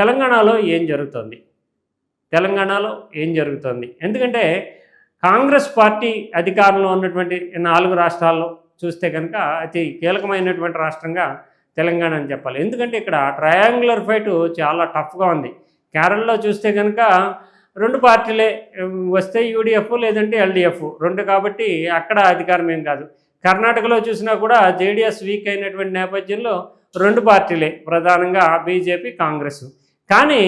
తెలంగాణలో ఏం జరుగుతుంది? తెలంగాణలో ఏం జరుగుతుంది? ఎందుకంటే కాంగ్రెస్ పార్టీ అధికారంలో ఉన్నటువంటి 4 రాష్ట్రాల్లో చూస్తే కనుక అతి కీలకమైనటువంటి రాష్ట్రంగా తెలంగాణ అని చెప్పాలి. ఎందుకంటే ఇక్కడ ట్రయాంగులర్ ఫైట్ చాలా టఫ్గా ఉంది. కేరళలో చూస్తే కనుక 2 పార్టీలే వస్తే యూడీఎఫ్ లేదంటే ఎల్డీఎఫ్ 2 కాబట్టి అక్కడ అధికారం ఏం కాదు. కర్ణాటకలో చూసినా కూడా జేడీఎస్ వీక్ అయినటువంటి నేపథ్యంలో 2 పార్టీలే ప్రధానంగా బీజేపీ కాంగ్రెస్. కానీ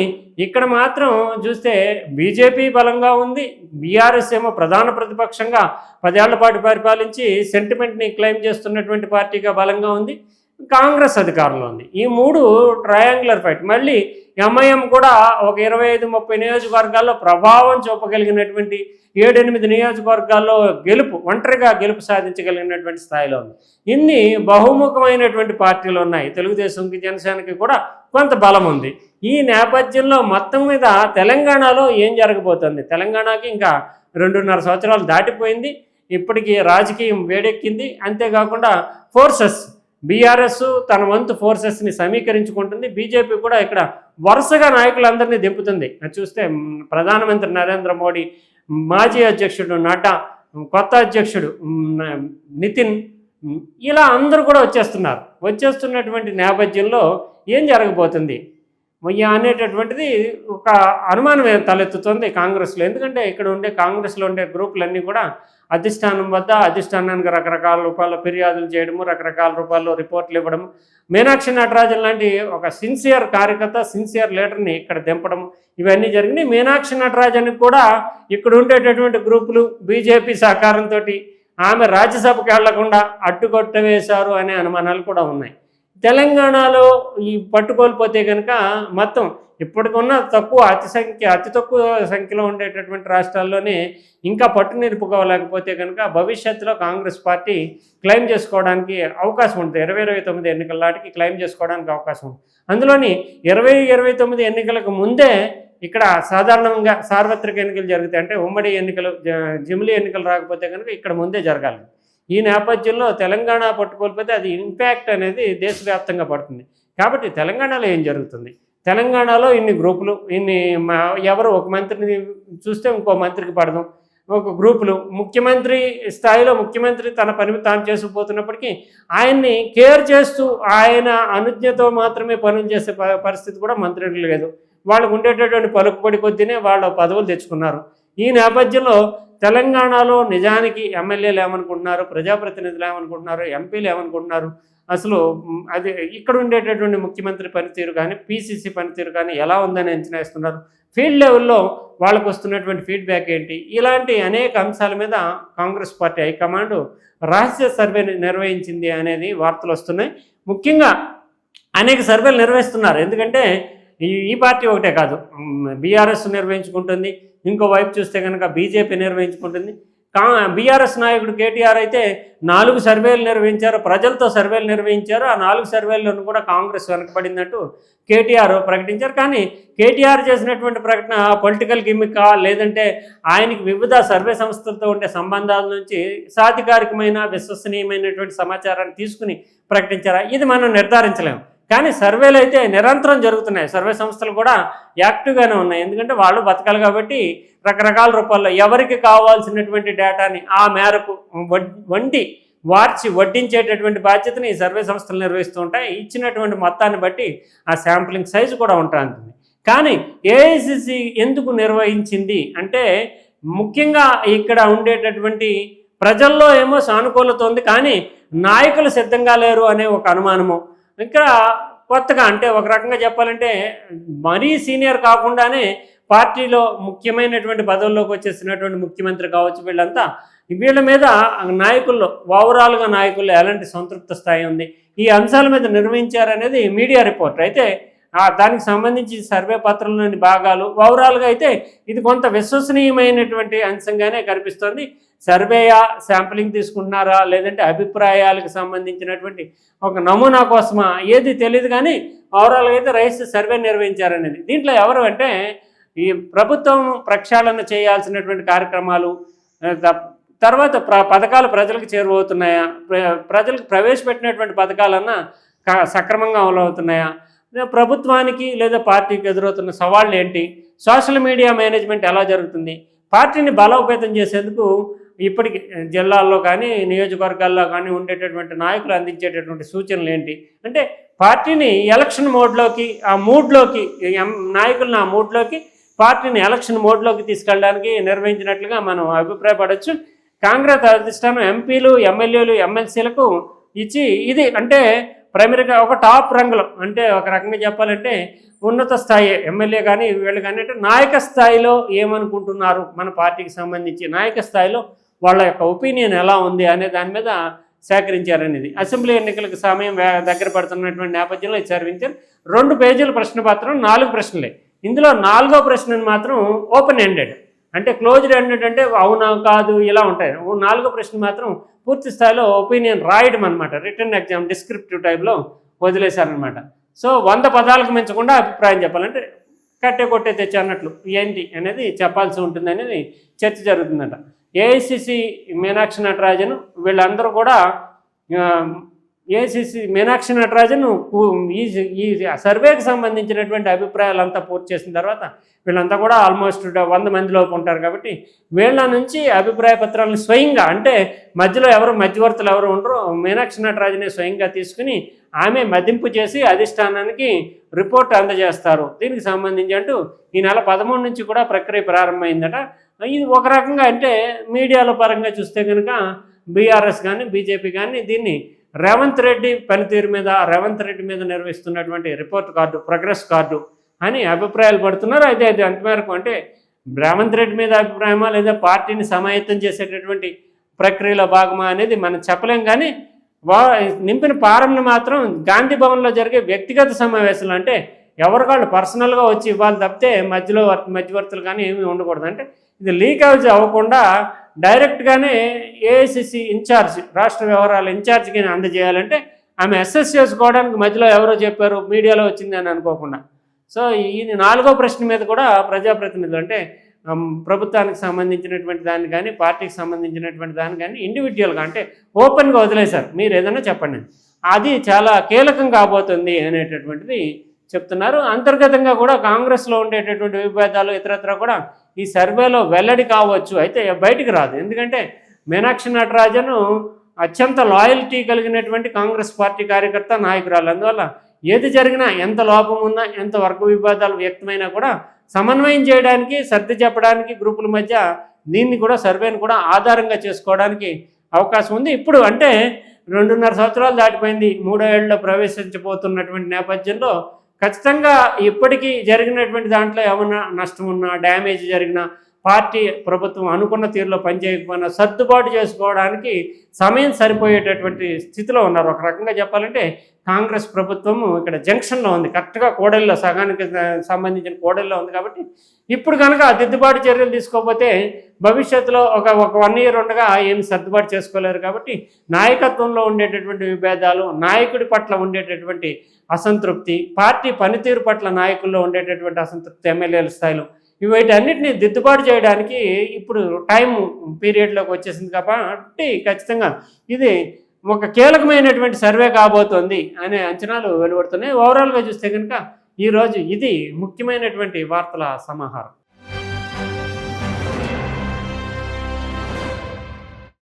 ఇక్కడ మాత్రం చూస్తే బీజేపీ బలంగా ఉంది, బీఆర్ఎస్ ఏమో ప్రధాన ప్రతిపక్షంగా 10 ఏళ్ల పాటు పరిపాలించి సెంటిమెంట్ని క్లెయిమ్ చేస్తున్నటువంటి పార్టీగా బలంగా ఉంది, కాంగ్రెస్ అధికారంలో ఉంది. ఈ 3 ట్రయాంగులర్ ఫైట్. మళ్ళీ ఎంఐఎం కూడా ఒక 25-30 నియోజకవర్గాల్లో ప్రభావం చూపగలిగినటువంటి 7-8 నియోజకవర్గాల్లో ఒంటరిగా గెలుపు సాధించగలిగినటువంటి స్థాయిలో ఉంది. ఇన్ని బహుముఖమైనటువంటి పార్టీలు ఉన్నాయి. తెలుగుదేశంకి జనసేనకి కూడా కొంత బలం ఉంది. ఈ నేపథ్యంలో మొత్తం మీద తెలంగాణలో ఏం జరగబోతుంది? తెలంగాణకి ఇంకా 2.5 సంవత్సరాలు దాటిపోయింది. ఇప్పటికీ రాజకీయం వేడెక్కింది. అంతేకాకుండా ఫోర్సెస్ బీఆర్ఎస్ తన వంతు ఫోర్సెస్ని సమీకరించుకుంటుంది. బీజేపీ కూడా ఇక్కడ వరుసగా నాయకులందరినీ దింపుతుంది. చూస్తే ప్రధానమంత్రి నరేంద్ర మోడీ, మాజీ అధ్యక్షుడు నడ్డా, కొత్త అధ్యక్షుడు నితిన్, ఇలా అందరూ కూడా వచ్చేస్తున్నటువంటి నేపథ్యంలో ఏం జరగబోతుంది అనేటటువంటిది ఒక అనుమానం తలెత్తుతుంది కాంగ్రెస్లో. ఎందుకంటే ఇక్కడ కాంగ్రెస్లో ఉండే గ్రూపులన్నీ కూడా అధిష్టానం వద్ద అధిష్టానానికి రకరకాల రూపాల్లో ఫిర్యాదులు చేయడము, రకరకాల రూపాల్లో రిపోర్ట్లు ఇవ్వడము, మీనాక్షి నటరాజన్ లాంటి ఒక సిన్సియర్ కార్యకర్త, సిన్సియర్ లీడర్ని ఇక్కడ దింపడం, ఇవన్నీ జరిగినాయి. మీనాక్షి నటరాజన్కి కూడా ఇక్కడ ఉండేటటువంటి గ్రూపులు బీజేపీ సహకారంతో ఆమె రాజ్యసభకు వెళ్లకుండా అడ్డుకొట్టవేశారు అనే అనుమానాలు కూడా ఉన్నాయి. తెలంగాణలో ఈ పట్టుకోల్పోతే కనుక మొత్తం ఇప్పటికున్న అతి తక్కువ సంఖ్యలో ఉండేటటువంటి రాష్ట్రాల్లోనే ఇంకా పట్టు నిలుపుకోలేకపోతే కనుక భవిష్యత్తులో కాంగ్రెస్ పార్టీ క్లెయిమ్ చేసుకోవడానికి అవకాశం ఉంటుంది. 2029 ఎన్నికల నాటికి క్లెయిమ్ చేసుకోవడానికి అవకాశం ఉంది. అందులోని 2029 ఎన్నికలకు ముందే ఇక్కడ సాధారణంగా సార్వత్రిక ఎన్నికలు జరుగుతాయి. అంటే ఉమ్మడి ఎన్నికలు, జిమ్లీ ఎన్నికలు రాకపోతే కనుక ఇక్కడ ముందే జరగాలి. ఈ నేపథ్యంలో తెలంగాణ పట్టుకోల్పోతే అది ఇంపాక్ట్ అనేది దేశవ్యాప్తంగా పడుతుంది. కాబట్టి తెలంగాణలో ఏం జరుగుతుంది? తెలంగాణలో ఇన్ని గ్రూపులు, ఎవరు ఒక మంత్రిని చూస్తే ఇంకో మంత్రికి పడదాం, ఒక గ్రూపులు, ముఖ్యమంత్రి స్థాయిలో ముఖ్యమంత్రి తన పని తాను చేసుకుపోతున్నప్పటికీ ఆయన్ని కేర్ చేస్తూ ఆయన అనుజ్ఞతో మాత్రమే పనులు చేసే పరిస్థితి కూడా మంత్రులు లేదు. వాళ్ళకు ఉండేటటువంటి పలుకుబడి కొద్దీనే వాళ్ళ పదవులు తెచ్చుకున్నారు. ఈ నేపథ్యంలో తెలంగాణలో నిజానికి ఎమ్మెల్యేలు ఏమనుకుంటున్నారు, ప్రజాప్రతినిధులు ఏమనుకుంటున్నారు, ఎంపీలు ఏమనుకుంటున్నారు, అసలు అది ఇక్కడ ఉండేటటువంటి ముఖ్యమంత్రి పనితీరు కానీ పీసీసీ పనితీరు కానీ ఎలా ఉందని అంచనా వేస్తున్నారు, ఫీల్డ్ లెవెల్లో వాళ్ళకు వస్తున్నటువంటి ఫీడ్బ్యాక్ ఏంటి, ఇలాంటి అనేక అంశాల మీద కాంగ్రెస్ పార్టీ హైకమాండ్ రహస్య సర్వే నిర్వహించింది అనేది వార్తలు వస్తున్నాయి. ముఖ్యంగా అనేక సర్వేలు నిర్వహిస్తున్నారు. ఎందుకంటే ఈ పార్టీ ఒకటే కాదు, బీఆర్ఎస్ నిర్వహించుకుంటుంది, ఇంకో వైపు చూస్తే కనుక బీజేపీ నిర్వహించుకుంటుంది. బీఆర్ఎస్ నాయకుడు కేటీఆర్ అయితే 4 సర్వేలు నిర్వహించారు, ప్రజలతో సర్వేలు నిర్వహించారు. ఆ 4 సర్వేల్లోనూ కూడా కాంగ్రెస్ వెనకబడిందంటూ కేటీఆర్ ప్రకటించారు. కానీ కేటీఆర్ చేసినటువంటి ప్రకటన పొలిటికల్ గిమ్మికా, లేదంటే ఆయనకి వివిధ సర్వే సంస్థలతో ఉండే సంబంధాల నుంచి సాధికారికమైన విశ్వసనీయమైనటువంటి సమాచారాన్ని తీసుకుని ప్రకటించారా, ఇది మనం నిర్ధారించలేము. కానీ సర్వేలు అయితే నిరంతరం జరుగుతున్నాయి. సర్వే సంస్థలు కూడా యాక్టివ్గానే ఉన్నాయి. ఎందుకంటే వాళ్ళు బతకాలి కాబట్టి రకరకాల రూపాల్లో ఎవరికి కావాల్సినటువంటి డేటాని ఆ మేరకు వడ్డించేటటువంటి బాధ్యతని ఈ సర్వే సంస్థలు నిర్వహిస్తూ ఉంటాయి. ఇచ్చినటువంటి మొత్తాన్ని బట్టి ఆ శాంప్లింగ్ సైజు కూడా ఉంటుంది. కానీ ఏఐసిసి ఎందుకు నిర్వహించింది అంటే ముఖ్యంగా ఇక్కడ ఉండేటటువంటి ప్రజల్లో ఏమో సానుకూలత ఉంది, కానీ నాయకులు సిద్ధంగా లేరు అనే ఒక అనుమానము. ఇక్కడ కొత్తగా అంటే ఒక రకంగా చెప్పాలంటే మరీ సీనియర్ కాకుండానే పార్టీలో ముఖ్యమైనటువంటి పదవుల్లోకి వచ్చేసినటువంటి ముఖ్యమంత్రి కావచ్చు, వీళ్ళ మీద నాయకుల్లో ఓవరాల్గా నాయకుల్లో ఎలాంటి సంతృప్త స్థాయి ఉంది, ఈ అంశాల మీద నిర్వహించారనేది మీడియా రిపోర్ట్. అయితే దానికి సంబంధించి సర్వే పత్రంలోని భాగాలు ఓవరాల్గా అయితే ఇది కొంత విశ్వసనీయమైనటువంటి అంశంగానే కనిపిస్తుంది. సర్వేయా, శాంప్లింగ్ తీసుకుంటున్నారా, లేదంటే అభిప్రాయాలకు సంబంధించినటువంటి ఒక నమూనా కోసమా, ఏది తెలియదు. కానీ ఓవరాల్గా అయితే రహస్య సర్వే నిర్వహించారనేది. దీంట్లో ఎవరు అంటే ఈ ప్రభుత్వం ప్రక్షాళన చేయాల్సినటువంటి కార్యక్రమాలు, తర్వాత పథకాలు ప్రజలకు చేరువవుతున్నాయా, ప్రజలకు ప్రవేశపెట్టినటువంటి పథకాలన్నా సక్రమంగా అమలు అవుతున్నాయా, ప్రభుత్వానికి లేదా పార్టీకి ఎదురవుతున్న సవాళ్ళు ఏంటి, సోషల్ మీడియా మేనేజ్మెంట్ ఎలా జరుగుతుంది, పార్టీని బలోపేతం చేసేందుకు ఇప్పటికి జిల్లాల్లో కానీ నియోజకవర్గాల్లో కానీ ఉండేటటువంటి నాయకులు అందించేటటువంటి సూచనలు ఏంటి అంటే పార్టీని ఎలక్షన్ మోడ్లోకి ఆ మూడ్లోకి నాయకులను ఆ మూడ్లోకి పార్టీని ఎలక్షన్ మోడ్లోకి తీసుకెళ్ళడానికి నిర్వహించినట్లుగా మనం అభిప్రాయపడవచ్చు. కాంగ్రెస్ అధిష్టానం ఎంపీలు ఎమ్మెల్యేలు ఎమ్మెల్సీలకు ఇచ్చి ఇది అంటే ప్రైమరీగా ఒక టాప్ రంగులో అంటే ఒక రకంగా చెప్పాలంటే ఉన్నత స్థాయి ఎమ్మెల్యే కానీ వీళ్ళు కానీ అంటే నాయక స్థాయిలో ఏమనుకుంటున్నారు మన పార్టీకి సంబంధించి నాయక స్థాయిలో వాళ్ళ యొక్క ఒపీనియన్ ఎలా ఉంది అనే దాని మీద సేకరించారనేది. అసెంబ్లీ ఎన్నికలకు సమయం దగ్గర పడుతున్నటువంటి నేపథ్యంలో ఇది సేకరించారు. 2 పేజీల ప్రశ్నపత్రం, 4 ప్రశ్నలే. ఇందులో 4వ ప్రశ్నను మాత్రం ఓపెన్ ఎండెడ్ అంటే క్లోజ్డ్ ఎండెడ్ అంటే అవునా కాదు ఇలా ఉంటాయి. 4వ ప్రశ్న మాత్రం పూర్తి స్థాయిలో ఒపీనియన్ రాయడం అనమాట. రిటర్న్ ఎగ్జామ్ డిస్క్రిప్టివ్ టైప్లో వదిలేశారనమాట. సో 100 పదాలకు మించకుండా అభిప్రాయం చెప్పాలంటే కట్టే కొట్టే తెచ్చి అన్నట్లు ఏంటి అనేది చెప్పాల్సి ఉంటుంది అనేది చర్చ జరుగుతుందట. ఏఐసిసి మీనాక్షి నటరాజన్ వీళ్ళందరూ కూడా ఏఐసిసి మీనాక్షి నటరాజన్ ఈ సర్వేకి సంబంధించినటువంటి అభిప్రాయాలంతా పూర్తి చేసిన తర్వాత వీళ్ళంతా కూడా ఆల్మోస్ట్ 100 మందిలోపు ఉంటారు కాబట్టి వీళ్ళ నుంచి అభిప్రాయ పత్రాలను స్వయంగా అంటే మధ్యలో ఎవరు మధ్యవర్తులు ఎవరు ఉండరు మీనాక్షి నటరాజనే స్వయంగా తీసుకుని ఆమె మదింపు చేసి అధిష్టానానికి రిపోర్ట్ అందజేస్తారు. దీనికి సంబంధించి అంటూ ఈ నెల 13 నుంచి కూడా ప్రక్రియ ప్రారంభమైందట. ఇది ఒక రకంగా అంటే మీడియాలో పరంగా చూస్తే కనుక బీఆర్ఎస్ కానీ బీజేపీ కానీ దీన్ని రేవంత్ రెడ్డి పనితీరు మీద రేవంత్ రెడ్డి మీద నిర్వహిస్తున్నటువంటి రిపోర్ట్ కార్డు ప్రోగ్రెస్ కార్డు అని అభిప్రాయాలు పడుతున్నారు. అయితే అది అంతమేరకు అంటే రేవంత్ రెడ్డి మీద అభిప్రాయమా లేదా పార్టీని సమాయత్తం చేసేటటువంటి ప్రక్రియలో భాగమా అనేది మనం చెప్పలేం. కానీ నింపిన ఫారంను మాత్రం గాంధీ భవన్లో జరిగే వ్యక్తిగత సమావేశాలు అంటే ఎవరికాళ్ళు పర్సనల్గా వచ్చి ఇవ్వాలి తప్పితే మధ్యలో మధ్యవర్తులు కానీ ఏమీ ఉండకూడదు. అంటే ఇది లీకేజ్ అవ్వకుండా డైరెక్ట్గానే ఏఐసిసి ఇన్ఛార్జ్ రాష్ట్ర వ్యవహారాల ఇన్ఛార్జ్కి అందజేయాలంటే ఆమె అసెస్ చేసుకోవడానికి మధ్యలో ఎవరో చెప్పారు మీడియాలో వచ్చింది అని అనుకోకుండా. సో ఈ 4వ ప్రశ్న మీద కూడా ప్రజాప్రతినిధులు అంటే ప్రభుత్వానికి సంబంధించినటువంటి దాన్ని కానీ పార్టీకి సంబంధించినటువంటి దాన్ని కానీ ఇండివిజువల్గా అంటే ఓపెన్గా వదిలేశారు. మీరు ఏదైనా చెప్పండి, అది చాలా కీలకం కాబోతుంది అనేటటువంటిది చెప్తున్నారు. అంతర్గతంగా కూడా కాంగ్రెస్లో ఉండేటటువంటి విభేదాలు ఇతరత్ర కూడా ఈ సర్వేలో వెల్లడి కావచ్చు, అయితే బయటికి రాదు. ఎందుకంటే మీనాక్షి నటరాజన్ అత్యంత లాయల్టీ కలిగినటువంటి కాంగ్రెస్ పార్టీ కార్యకర్త నాయకురాలు. అందువల్ల ఏది జరిగినా ఎంత లోపం ఉన్నా ఎంత వర్గ విభేదాలు వ్యక్తమైనా కూడా సమన్వయం చేయడానికి సర్ది చెప్పడానికి గ్రూపుల మధ్య దీన్ని కూడా సర్వేని కూడా ఆధారంగా చేసుకోవడానికి అవకాశం ఉంది. ఇప్పుడు అంటే 2.5 సంవత్సరాలు దాటిపోయింది, 3వ ఏళ్ళలో ప్రవేశించబోతున్నటువంటి నేపథ్యంలో ఖచ్చితంగా ఇప్పటికీ జరిగినటువంటి దాంట్లో ఏమన్నా నష్టం ఉన్నా డ్యామేజ్ జరిగినా పార్టీ ప్రభుత్వం అనుకున్న తీరులో పనిచేయకపోయినా సర్దుబాటు చేసుకోవడానికి సమయం సరిపోయేటటువంటి స్థితిలో ఉన్నారు. ఒక రకంగా చెప్పాలంటే కాంగ్రెస్ ప్రభుత్వము ఇక్కడ జంక్షన్లో ఉంది, కరెక్ట్గా కోడెల్లో సగానికి సంబంధించిన కోడెల్లో ఉంది. కాబట్టి ఇప్పుడు కనుక దిద్దుబాటు చర్యలు తీసుకోకపోతే భవిష్యత్తులో ఒక 1 year ఉండగా ఏమి సర్దుబాటు చేసుకోలేరు. కాబట్టి నాయకత్వంలో ఉండేటటువంటి విభేదాలు, నాయకుడి పట్ల ఉండేటటువంటి అసంతృప్తి, పార్టీ పనితీరు పట్ల నాయకుల్లో ఉండేటటువంటి అసంతృప్తి ఎమ్మెల్యేల స్థాయిలో వీటన్నిటిని దిద్దుబాటు చేయడానికి ఇప్పుడు టైం పీరియడ్లోకి వచ్చేసింది. కాబట్టి ఖచ్చితంగా ఇది ఒక కీలకమైనటువంటి సర్వే కాబోతోంది అనే అంచనాలు వెలువడుతున్నాయి. ఓవరాల్గా చూస్తే కనుక ఈరోజు ఇది ముఖ్యమైనటువంటి వార్తల సమాహారం.